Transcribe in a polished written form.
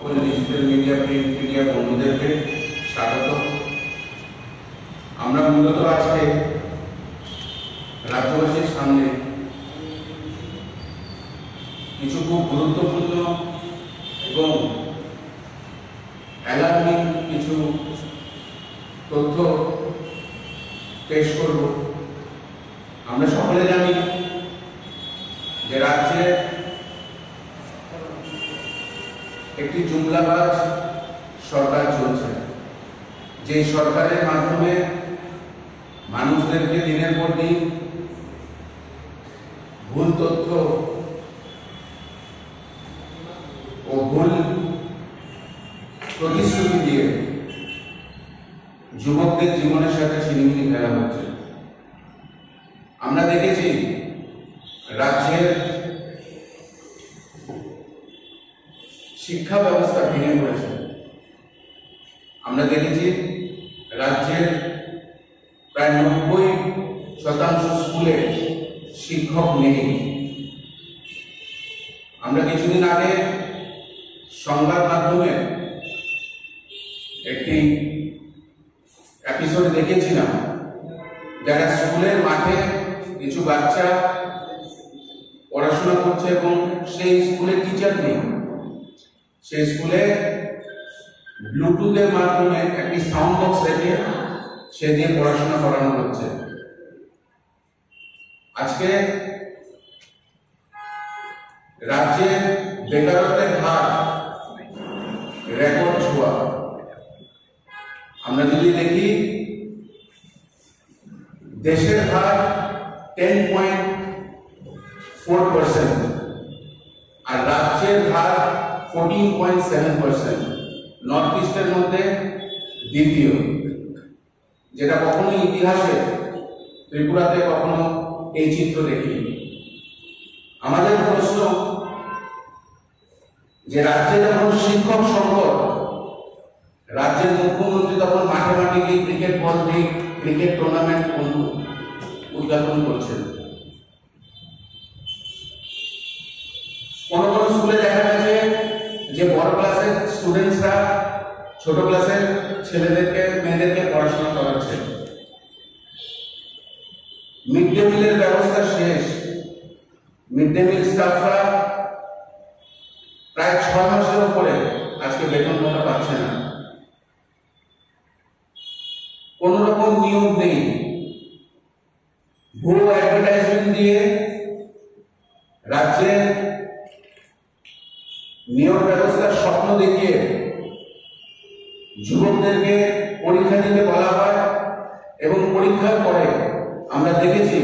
Digital media, print media বন্ধুদেরকে স্বাগত। আমরা মূলত আজকে রাজ্যবাসীর সামনে কিছু খুব গুরুত্বপূর্ণ এবং অ্যালার্মিং কিছু তথ্য পেশ করব। আমরা সকলে জানি যে রাজ্যে একটি জুমলাবাজ সরকার চলছে, যে সরকারের মাধ্যমে মানুষদেরকে দিনের পর দিন ভুল তথ্য ও ভুল প্রতিশ্রুতি দিয়ে যুবকদের জীবনের সাথে ছিনিমিনি খেলা হচ্ছে। আমরা দেখেছি রাজ্যের শিক্ষা ব্যবস্থা ভেঙে পড়েছে। আমরা দেখেছি রাজ্যের প্রায় 90% স্কুলে শিক্ষক নেই। আমরা কিছুদিন আগে সংবাদ মাধ্যমে একটি এপিসোড দেখেছিলাম, যারা স্কুলের মাঠে কিছু বাচ্চা পড়াশোনা করছে এবং সেই স্কুলে টিচার নেই। সেই স্কুলে ব্লুটুথের মাধ্যমে একটি সাউন্ড বক্স রেখে সে দিয়ে পড়াশোনা করানো হচ্ছে। আজকে রাজ্যে বেকারত্বের হার রেকর্ড ছোঁয়া। আমরা যদি দেখি দেশের হার 10.4% আর রাজ্যের হার 14.7%। নর্থ ইস্টের মধ্যে দ্বিতীয়, যেটা কখনো ইতিহাসে ত্রিপুরাতে কখনো এই চিত্র দেখিনি। আমাদের প্রশ্ন যে রাজ্যে যখন শিক্ষক সংকট, রাজ্যের মুখ্যমন্ত্রী তখন মাঠে মাঠে গিয়ে ক্রিকেট বল দিয়ে ক্রিকেট টুর্নামেন্ট উদ্যাপন করছেন। কোন কোন স্কুলে দেখা গেছে যে বড় ক্লাসের স্টুডেন্টসরা ছোট ক্লাসের ছেলেদেরকে মেয়েদেরকে পড়াশোনা করাচ্ছে। মিড ডে মিলের ব্যবস্থা শেষ। মিড ডে মিল স্টাফরা প্রায় 6 মাসের উপরে আজকে বেতন ভাতা পাচ্ছে না। কোন রকম নিয়োগ নেই। ভুয়ো অ্যাডভার্টাইজমেন্ট দিয়ে রাজ্যে নিয়োগ ব্যবস্থার স্বপ্ন দেখিয়ে যুবকদেরকে পরীক্ষা দিতে বলা হয় এবং পরীক্ষার পরে আমরা দেখেছি